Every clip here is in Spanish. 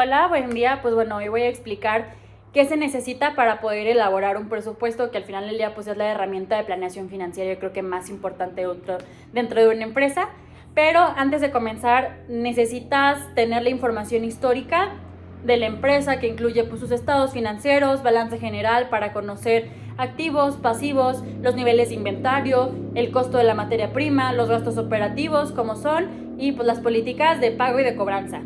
Hola, buen día. Pues bueno, hoy voy a explicar qué se necesita para poder elaborar un presupuesto, que al final del día pues es la herramienta de planeación financiera, yo creo que más importante dentro de una empresa. Pero antes de comenzar, necesitas tener la información histórica de la empresa, que incluye pues sus estados financieros, balance general para conocer activos, pasivos, los niveles de inventario, el costo de la materia prima, los gastos operativos como son y pues las políticas de pago y de cobranza.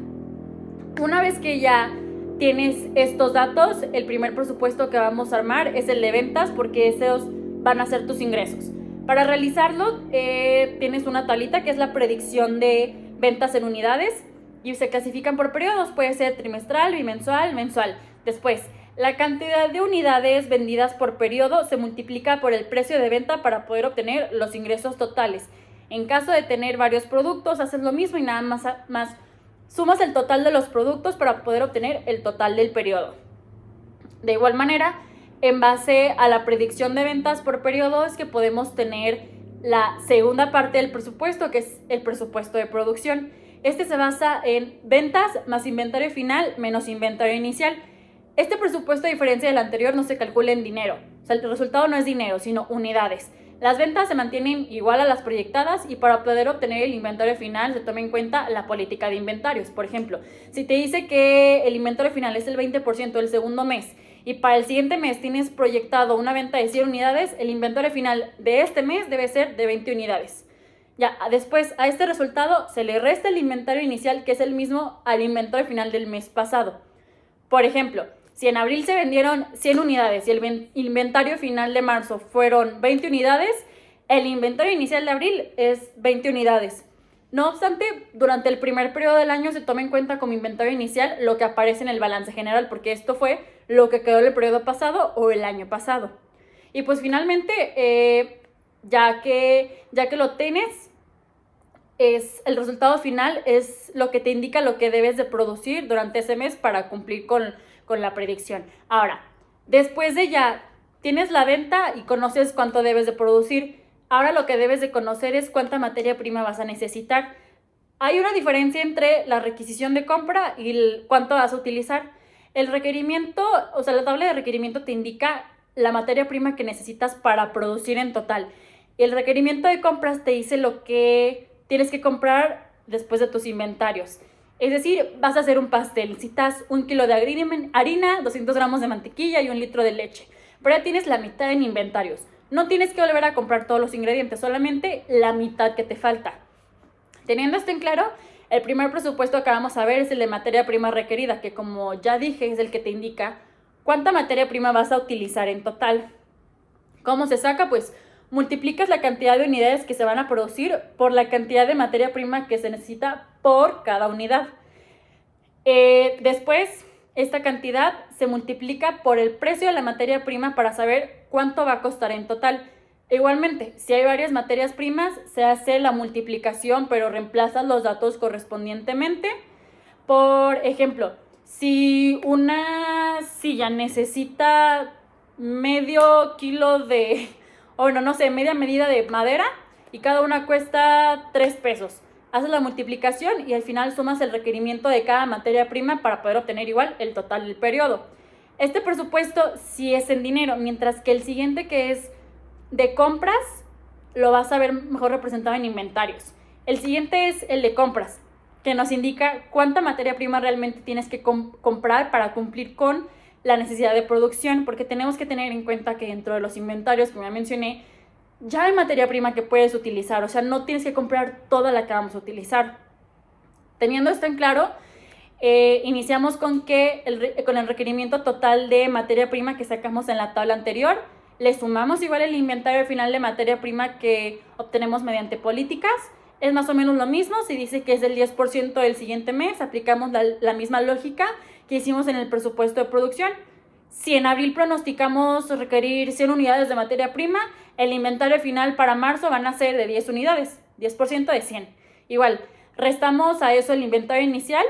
Una vez que ya tienes estos datos, el primer presupuesto que vamos a armar es el de ventas, porque esos van a ser tus ingresos. Para realizarlo, tienes una tablita que es la predicción de ventas en unidades y se clasifican por periodos, puede ser trimestral, bimensual, mensual. Después, la cantidad de unidades vendidas por periodo se multiplica por el precio de venta para poder obtener los ingresos totales. En caso de tener varios productos, haces lo mismo y nada más sumas el total de los productos para poder obtener el total del periodo. De igual manera, en base a la predicción de ventas por periodo es que podemos tener la segunda parte del presupuesto, que es el presupuesto de producción. Este se basa en ventas más inventario final menos inventario inicial. Este presupuesto, a diferencia del anterior, no se calcula en dinero. O sea, el resultado no es dinero, sino unidades. Las ventas se mantienen igual a las proyectadas y para poder obtener el inventario final se toma en cuenta la política de inventarios. Por ejemplo, si te dice que el inventario final es el 20% del segundo mes y para el siguiente mes tienes proyectado una venta de 100 unidades, el inventario final de este mes debe ser de 20 unidades. Ya, después a este resultado se le resta el inventario inicial, que es el mismo al inventario final del mes pasado. Por ejemplo, si en abril se vendieron 100 unidades y el inventario final de marzo fueron 20 unidades, el inventario inicial de abril es 20 unidades. No obstante, durante el primer periodo del año se toma en cuenta como inventario inicial lo que aparece en el balance general, porque esto fue lo que quedó el periodo pasado o el año pasado. Y pues finalmente, ya que lo tienes, el resultado final es lo que te indica lo que debes de producir durante ese mes para cumplir con la predicción. Ahora, después de ya tienes la venta y conoces cuánto debes de producir, ahora lo que debes de conocer es cuánta materia prima vas a necesitar. Hay una diferencia entre la requisición de compra y cuánto vas a utilizar. El requerimiento, o sea, la tabla de requerimiento te indica la materia prima que necesitas para producir en total. El requerimiento de compras te dice lo que tienes que comprar después de tus inventarios. Es decir, vas a hacer un pastel, necesitas 1 kilo de harina, 200 gramos de mantequilla y 1 litro de leche. Pero ya tienes la mitad en inventarios. No tienes que volver a comprar todos los ingredientes, solamente la mitad que te falta. Teniendo esto en claro, el primer presupuesto que vamos a ver es el de materia prima requerida, que como ya dije es el que te indica cuánta materia prima vas a utilizar en total. ¿Cómo se saca? Pues multiplicas la cantidad de unidades que se van a producir por la cantidad de materia prima que se necesita por cada unidad. Después, esta cantidad se multiplica por el precio de la materia prima para saber cuánto va a costar en total. Igualmente, si hay varias materias primas, se hace la multiplicación, pero reemplazas los datos correspondientemente. Por ejemplo, si una silla necesita medio kilo de, o no sé, media medida de madera y cada una cuesta 3 pesos. Haces la multiplicación y al final sumas el requerimiento de cada materia prima para poder obtener igual el total del periodo. Este presupuesto sí es en dinero, mientras que el siguiente, que es de compras, lo vas a ver mejor representado en inventarios. El siguiente es el de compras, que nos indica cuánta materia prima realmente tienes que comprar para cumplir con la necesidad de producción, porque tenemos que tener en cuenta que dentro de los inventarios, como ya mencioné, ya hay materia prima que puedes utilizar, o sea, no tienes que comprar toda la que vamos a utilizar. Teniendo esto en claro, iniciamos con el requerimiento total de materia prima que sacamos en la tabla anterior, le sumamos igual el inventario final de materia prima que obtenemos mediante políticas. Es más o menos lo mismo, si dice que es del 10% del siguiente mes, aplicamos la misma lógica que hicimos en el presupuesto de producción. Si en abril pronosticamos requerir 100 unidades de materia prima, el inventario final para marzo van a ser de 10 unidades, 10% de 100. Igual, restamos a eso el inventario inicial.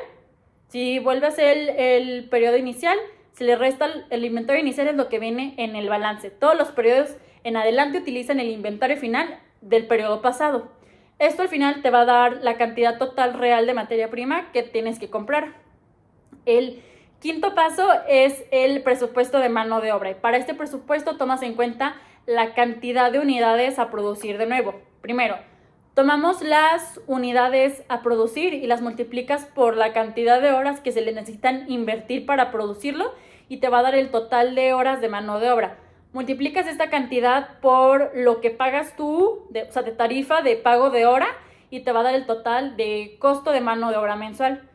Si vuelve a ser el periodo inicial, se le resta el inventario inicial, es lo que viene en el balance. Todos los periodos en adelante utilizan el inventario final del periodo pasado. Esto al final te va a dar la cantidad total real de materia prima que tienes que comprar. El quinto paso es el presupuesto de mano de obra. Y para este presupuesto tomas en cuenta la cantidad de unidades a producir de nuevo. Primero, tomamos las unidades a producir y las multiplicas por la cantidad de horas que se le necesitan invertir para producirlo y te va a dar el total de horas de mano de obra. Multiplicas esta cantidad por lo que pagas tú, de tarifa de pago de hora, y te va a dar el total de costo de mano de obra mensual.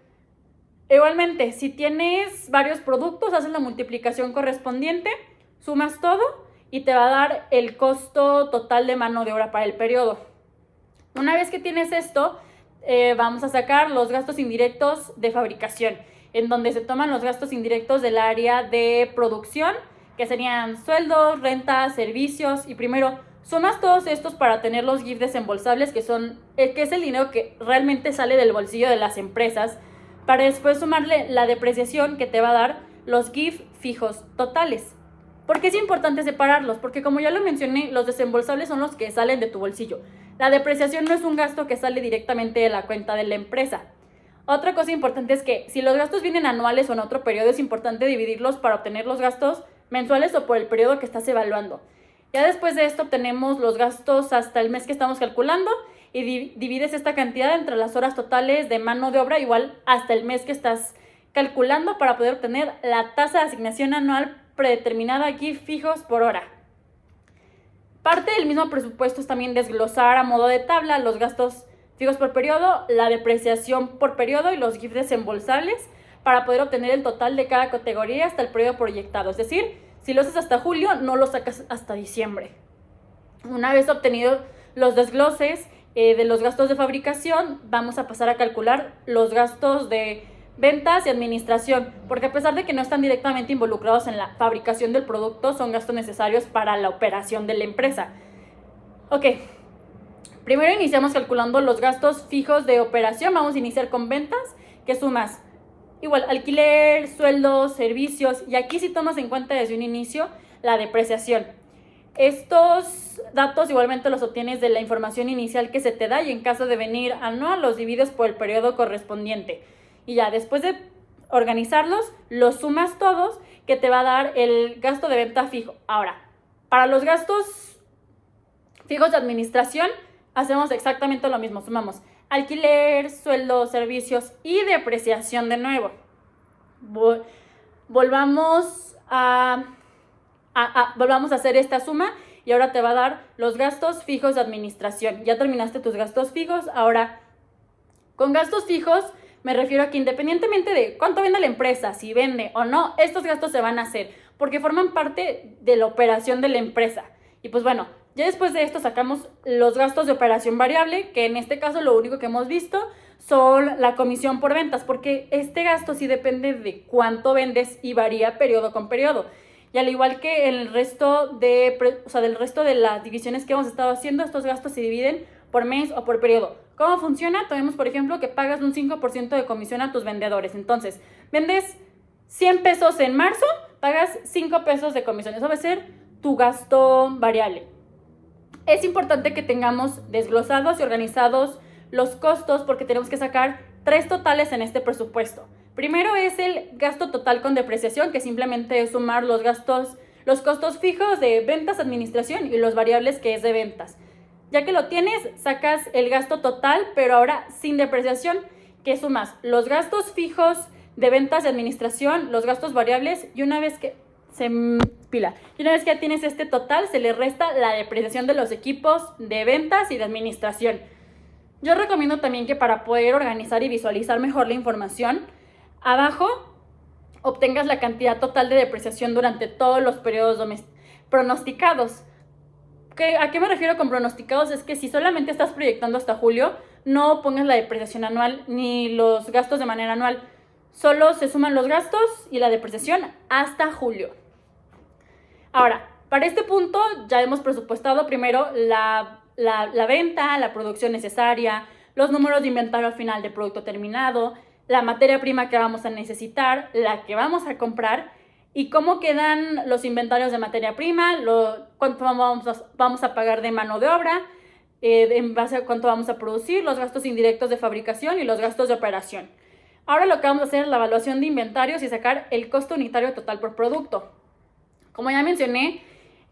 Igualmente, si tienes varios productos, haces la multiplicación correspondiente, sumas todo y te va a dar el costo total de mano de obra para el periodo. Una vez que tienes esto, vamos a sacar los gastos indirectos de fabricación, en donde se toman los gastos indirectos del área de producción, que serían sueldos, rentas, servicios, y primero sumas todos estos para tener los GIF desembolsables, que es el dinero que realmente sale del bolsillo de las empresas, para después sumarle la depreciación que te va a dar los GIF fijos totales. ¿Por qué es importante separarlos? Porque como ya lo mencioné, los desembolsables son los que salen de tu bolsillo. La depreciación no es un gasto que sale directamente de la cuenta de la empresa. Otra cosa importante es que si los gastos vienen anuales o en otro periodo, es importante dividirlos para obtener los gastos mensuales o por el periodo que estás evaluando. Ya después de esto obtenemos los gastos hasta el mes que estamos calculando y divides esta cantidad entre las horas totales de mano de obra igual hasta el mes que estás calculando para poder obtener la tasa de asignación anual predeterminada aquí fijos por hora. Parte del mismo presupuesto es también desglosar a modo de tabla los gastos fijos por periodo, la depreciación por periodo y los GIF desembolsables para poder obtener el total de cada categoría hasta el periodo proyectado. Es decir, si lo haces hasta julio, no lo sacas hasta diciembre. Una vez obtenidos los desgloses de los gastos de fabricación, vamos a pasar a calcular los gastos de ventas y administración, porque a pesar de que no están directamente involucrados en la fabricación del producto, son gastos necesarios para la operación de la empresa. Ok, primero iniciamos calculando los gastos fijos de operación. Vamos a iniciar con ventas, que sumas igual alquiler, sueldos, servicios, y aquí sí tomas en cuenta desde un inicio la depreciación. Estos datos igualmente los obtienes de la información inicial que se te da y en caso de venir anual los divides por el periodo correspondiente. Y ya después de organizarlos, los sumas todos, que te va a dar el gasto de venta fijo. Ahora, para los gastos fijos de administración, hacemos exactamente lo mismo. Sumamos alquiler, sueldos, servicios y depreciación de nuevo. Volvamos a hacer esta suma y ahora te va a dar los gastos fijos de administración. Ya terminaste tus gastos fijos. Ahora, con gastos fijos me refiero a que independientemente de cuánto vende la empresa, si vende o no, estos gastos se van a hacer porque forman parte de la operación de la empresa. Y pues bueno, ya después de esto sacamos los gastos de operación variable, que en este caso lo único que hemos visto son la comisión por ventas, porque este gasto sí depende de cuánto vendes y varía periodo con periodo. Y al igual que el resto del resto de las divisiones que hemos estado haciendo, estos gastos se dividen por mes o por periodo. ¿Cómo funciona? Tenemos, por ejemplo, que pagas un 5% de comisión a tus vendedores. Entonces, vendes 100 pesos en marzo, pagas 5 pesos de comisión. Eso va a ser tu gasto variable. Es importante que tengamos desglosados y organizados los costos porque tenemos que sacar 3 totales en este presupuesto. Primero es el gasto total con depreciación, que simplemente es sumar los costos fijos de ventas, administración y los variables que es de ventas. Ya que lo tienes, sacas el gasto total, pero ahora sin depreciación, que sumas los gastos fijos de ventas y administración, los gastos variables, y una vez que ya tienes este total, se le resta la depreciación de los equipos de ventas y de administración. Yo recomiendo también que para poder organizar y visualizar mejor la información, abajo obtengas la cantidad total de depreciación durante todos los periodos pronosticados. ¿A qué me refiero con pronosticados? Es que si solamente estás proyectando hasta julio, no pongas la depreciación anual ni los gastos de manera anual. Solo se suman los gastos y la depreciación hasta julio. Ahora, para este punto ya hemos presupuestado primero la venta, la producción necesaria, los números de inventario al final del producto terminado, la materia prima que vamos a necesitar, la que vamos a comprar y cómo quedan los inventarios de materia prima, cuánto vamos a pagar de mano de obra, en base a cuánto vamos a producir, los gastos indirectos de fabricación y los gastos de operación. Ahora lo que vamos a hacer es la evaluación de inventarios y sacar el costo unitario total por producto. Como ya mencioné,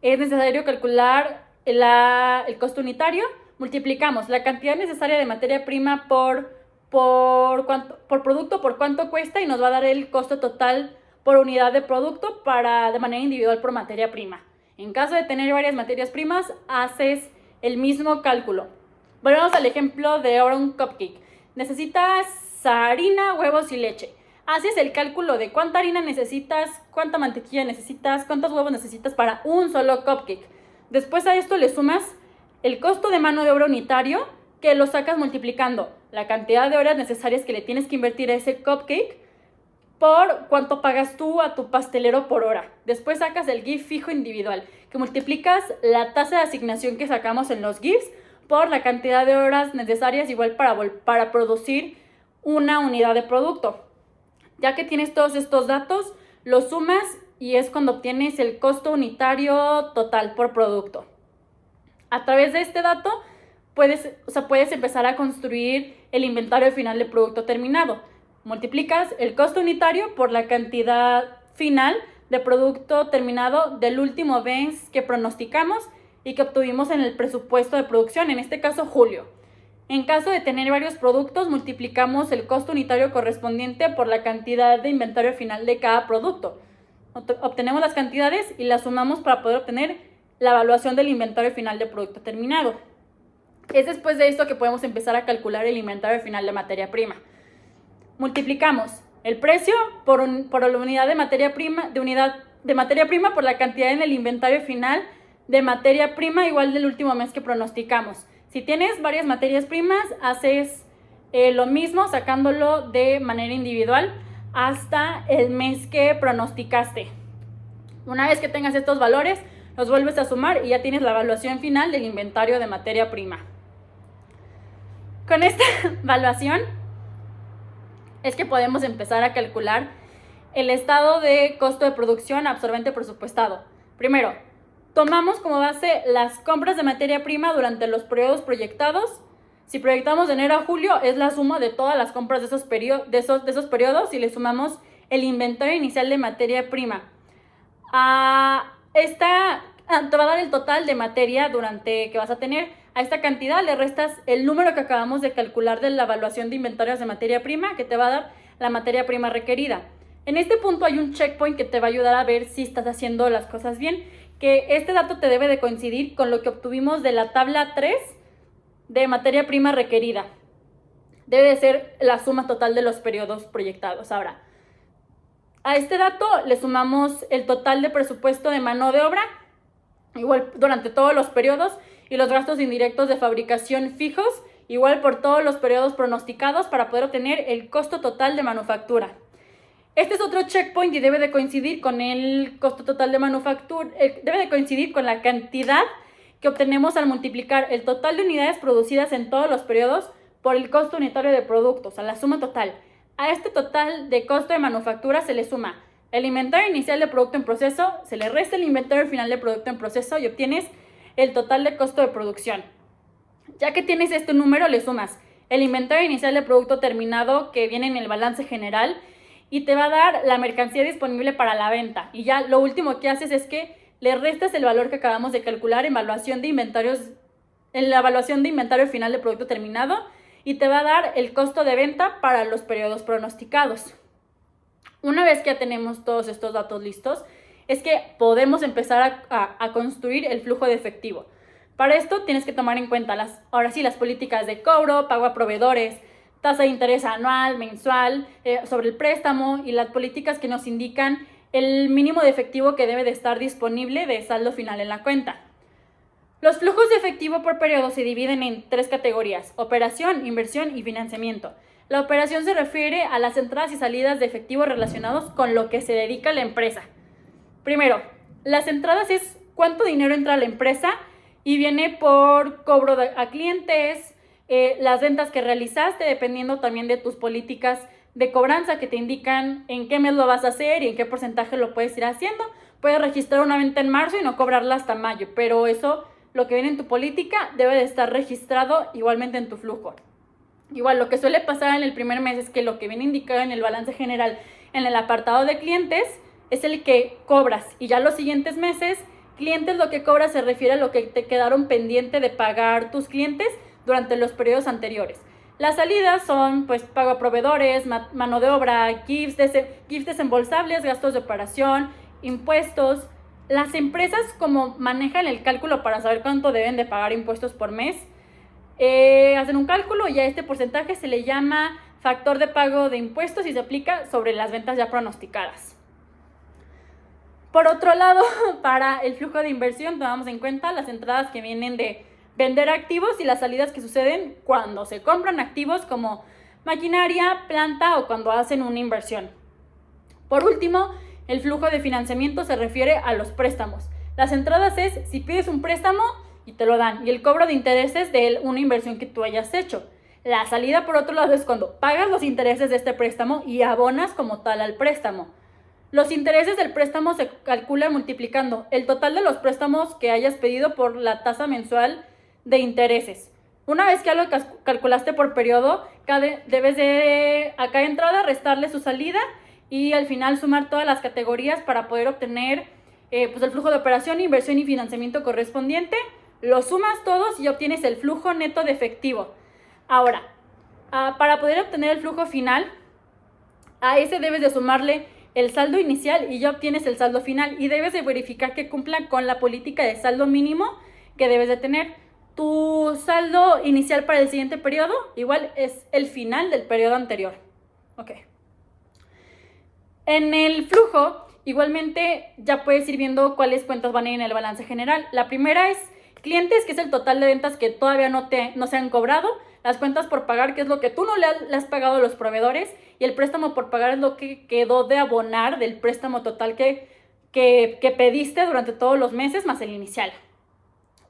es necesario calcular el costo unitario. Multiplicamos la cantidad necesaria de materia prima por producto, por cuánto cuesta, y nos va a dar el costo total por unidad de producto de manera individual por materia prima. En caso de tener varias materias primas, haces el mismo cálculo. Volvemos al ejemplo de ahora un cupcake. Necesitas harina, huevos y leche. Haces el cálculo de cuánta harina necesitas, cuánta mantequilla necesitas, cuántos huevos necesitas para un solo cupcake. Después a esto le sumas el costo de mano de obra unitario, que lo sacas multiplicando la cantidad de horas necesarias que le tienes que invertir a ese cupcake por cuánto pagas tú a tu pastelero por hora. Después sacas el GIF fijo individual, que multiplicas la tasa de asignación que sacamos en los GIFs por la cantidad de horas necesarias igual para producir una unidad de producto. Ya que tienes todos estos datos, los sumas y es cuando obtienes el costo unitario total por producto. A través de este dato puedes empezar a construir el inventario final de producto terminado. Multiplicas el costo unitario por la cantidad final de producto terminado del último mes que pronosticamos y que obtuvimos en el presupuesto de producción, en este caso julio. En caso de tener varios productos, multiplicamos el costo unitario correspondiente por la cantidad de inventario final de cada producto. Obtenemos las cantidades y las sumamos para poder obtener la evaluación del inventario final de producto terminado. Es después de esto que podemos empezar a calcular el inventario final de materia prima. Multiplicamos el precio por la unidad de materia prima, por la cantidad en el inventario final de materia prima igual del último mes que pronosticamos. Si tienes varias materias primas, haces lo mismo sacándolo de manera individual hasta el mes que pronosticaste. Una vez que tengas estos valores, los vuelves a sumar y ya tienes la evaluación final del inventario de materia prima. Con esta evaluación es que podemos empezar a calcular el estado de costo de producción absorbente presupuestado. Primero, tomamos como base las compras de materia prima durante los periodos proyectados. Si proyectamos de enero a julio, es la suma de todas las compras de esos periodos y le sumamos el inventario inicial de materia prima. Te va a dar el total de materia que vas a tener. A esta cantidad le restas el número que acabamos de calcular de la evaluación de inventarios de materia prima, que te va a dar la materia prima requerida. En este punto hay un checkpoint que te va a ayudar a ver si estás haciendo las cosas bien, que este dato te debe de coincidir con lo que obtuvimos de la tabla 3 de materia prima requerida. Debe de ser la suma total de los periodos proyectados. Ahora, a este dato le sumamos el total de presupuesto de mano de obra, igual durante todos los periodos, y los gastos indirectos de fabricación fijos, igual por todos los periodos pronosticados, para poder obtener el costo total de manufactura. Este es otro checkpoint y debe de coincidir con el costo total de manufactura, debe de coincidir con la cantidad que obtenemos al multiplicar el total de unidades producidas en todos los periodos por el costo unitario de productos, a la suma total. A este total de costo de manufactura se le suma el inventario inicial de producto en proceso, se le resta el inventario final de producto en proceso y obtienes el total de costo de producción. Ya que tienes este número, le sumas el inventario inicial de producto terminado que viene en el balance general y te va a dar la mercancía disponible para la venta. Y ya lo último que haces es que le restas el valor que acabamos de calcular en la evaluación de inventario final de producto terminado y te va a dar el costo de venta para los periodos pronosticados. Una vez que ya tenemos todos estos datos listos, es que podemos empezar a construir el flujo de efectivo. Para esto tienes que tomar en cuenta las políticas de cobro, pago a proveedores, tasa de interés anual, mensual, sobre el préstamo y las políticas que nos indican el mínimo de efectivo que debe de estar disponible de saldo final en la cuenta. Los flujos de efectivo por periodo se dividen en 3 categorías: operación, inversión y financiamiento. La operación se refiere a las entradas y salidas de efectivo relacionados con lo que se dedica la empresa. Primero, las entradas es cuánto dinero entra a la empresa y viene por cobro a clientes, las ventas que realizaste, dependiendo también de tus políticas de cobranza que te indican en qué mes lo vas a hacer y en qué porcentaje lo puedes ir haciendo. Puedes registrar una venta en marzo y no cobrarla hasta mayo, pero eso, lo que viene en tu política, debe de estar registrado igualmente en tu flujo. Igual lo que suele pasar en el primer mes es que lo que viene indicado en el balance general en el apartado de clientes es el que cobras, y ya los siguientes meses, clientes, lo que cobras se refiere a lo que te quedaron pendiente de pagar tus clientes durante los periodos anteriores. Las salidas son pues pago a proveedores, mano de obra, gifts desembolsables, gastos de operación, impuestos. Las empresas, como manejan el cálculo para saber cuánto deben de pagar impuestos por mes, hacen un cálculo y a este porcentaje se le llama factor de pago de impuestos y se aplica sobre las ventas ya pronosticadas. Por otro lado, para el flujo de inversión tomamos en cuenta las entradas que vienen de vender activos y las salidas que suceden cuando se compran activos como maquinaria, planta o cuando hacen una inversión. Por último, el flujo de financiamiento se refiere a los préstamos. Las entradas es si pides un préstamo y te lo dan, y el cobro de intereses de una inversión que tú hayas hecho. La salida, por otro lado, es cuando pagas los intereses de este préstamo y abonas como tal al préstamo. Los intereses del préstamo se calculan multiplicando el total de los préstamos que hayas pedido por la tasa mensual de intereses. Una vez que ya lo calculaste por periodo, debes de a cada entrada restarle su salida y al final sumar todas las categorías para poder obtener pues el flujo de operación, inversión y financiamiento correspondiente. Lo sumas todos y obtienes el flujo neto de efectivo. Ahora, para poder obtener el flujo final, a ese debes de sumarle el saldo inicial y ya obtienes el saldo final, y debes de verificar que cumpla con la política de saldo mínimo que debes de tener. Tu saldo inicial para el siguiente periodo igual es el final del periodo anterior. Ok. En el flujo, igualmente ya puedes ir viendo cuáles cuentas van a ir en el balance general. La primera es clientes, que es el total de ventas que todavía no se han cobrado. Las cuentas por pagar, que es lo que tú no le has pagado a los proveedores. Y el préstamo por pagar es lo que quedó de abonar del préstamo total que pediste durante todos los meses, más el inicial.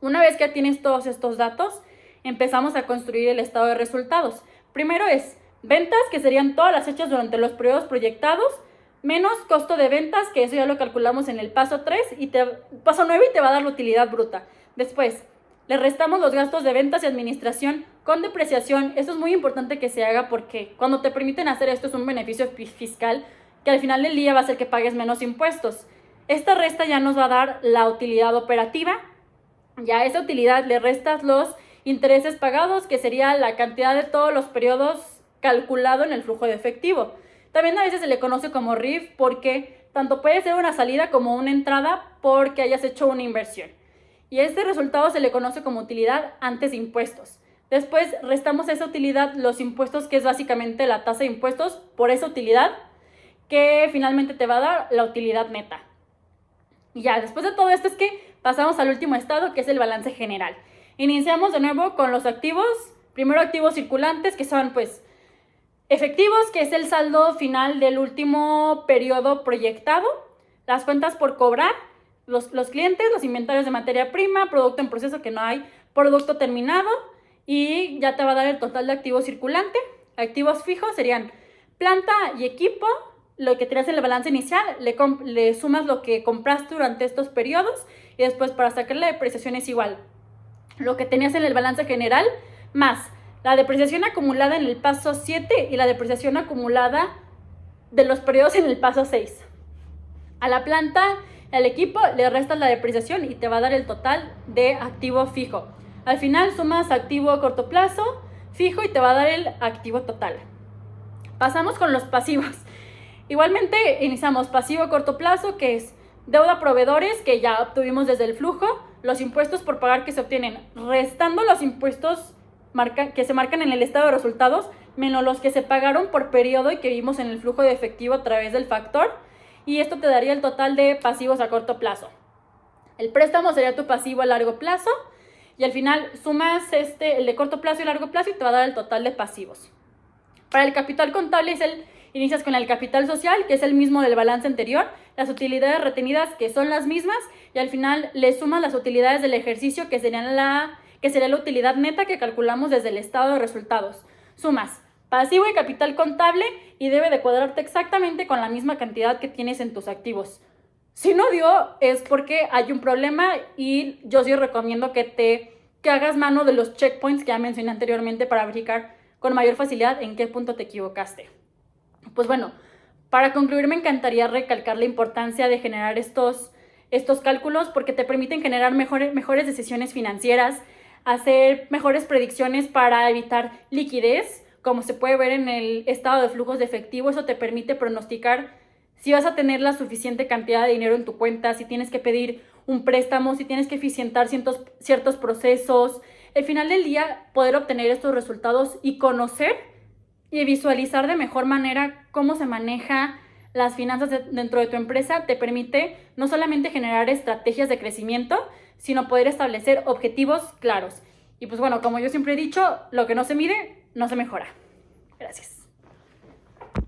Una vez que tienes todos estos datos, empezamos a construir el estado de resultados. Primero es ventas, que serían todas las hechas durante los periodos proyectados, menos costo de ventas, que eso ya lo calculamos en el paso 3, paso 9, y te va a dar la utilidad bruta. Después, le restamos los gastos de ventas y administración con depreciación. Esto es muy importante que se haga porque cuando te permiten hacer esto es un beneficio fiscal que al final del día va a hacer que pagues menos impuestos. Esta resta ya nos va a dar la utilidad operativa. Ya a esa utilidad le restas los intereses pagados, que sería la cantidad de todos los periodos calculado en el flujo de efectivo. También a veces se le conoce como RIF porque tanto puede ser una salida como una entrada porque hayas hecho una inversión. Y este resultado se le conoce como utilidad antes de impuestos. Después restamos a esa utilidad los impuestos, que es básicamente la tasa de impuestos por esa utilidad, que finalmente te va a dar la utilidad neta. Y ya, después de todo esto es que pasamos al último estado, que es el balance general. Iniciamos de nuevo con los activos. Primero, activos circulantes, que son pues efectivos, que es el saldo final del último periodo proyectado. Las cuentas por cobrar, los clientes, los inventarios de materia prima, producto en proceso, que no hay producto terminado, y ya te va a dar el total de activos circulante. Activos fijos serían planta y equipo. Lo que tenías en el balance inicial, le sumas lo que compraste durante estos periodos, y después para sacar la depreciación es igual lo que tenías en el balance general más la depreciación acumulada en el paso 7 y la depreciación acumulada de los periodos en el paso 6. A la planta, al equipo, le restas la depreciación y te va a dar el total de activo fijo. Al final sumas activo a corto plazo, fijo, y te va a dar el activo total. Pasamos con los pasivos. Igualmente iniciamos pasivo a corto plazo, que es deuda a proveedores, que ya obtuvimos desde el flujo, los impuestos por pagar que se obtienen restando los impuestos que se marcan en el estado de resultados, menos los que se pagaron por periodo y que vimos en el flujo de efectivo a través del factor, y esto te daría el total de pasivos a corto plazo. El préstamo sería tu pasivo a largo plazo, y al final sumas el de corto plazo y largo plazo y te va a dar el total de pasivos. Para el capital contable inicias con el capital social, que es el mismo del balance anterior, las utilidades retenidas, que son las mismas, y al final le sumas las utilidades del ejercicio, que sería la utilidad neta que calculamos desde el estado de resultados. Sumas pasivo y capital contable y debe de cuadrarte exactamente con la misma cantidad que tienes en tus activos. Si no dio, es porque hay un problema, y yo sí recomiendo que hagas mano de los checkpoints que ya mencioné anteriormente para verificar con mayor facilidad en qué punto te equivocaste. Pues bueno, para concluir me encantaría recalcar la importancia de generar estos cálculos porque te permiten generar mejores decisiones financieras, hacer mejores predicciones para evitar liquidez, como se puede ver en el estado de flujos de efectivo. Eso te permite pronosticar si vas a tener la suficiente cantidad de dinero en tu cuenta, si tienes que pedir un préstamo, si tienes que eficientar ciertos procesos. Al final del día, poder obtener estos resultados y conocer y visualizar de mejor manera cómo se maneja las finanzas dentro de tu empresa te permite no solamente generar estrategias de crecimiento, sino poder establecer objetivos claros. Y pues bueno, como yo siempre he dicho, lo que no se mide, no se mejora. Gracias.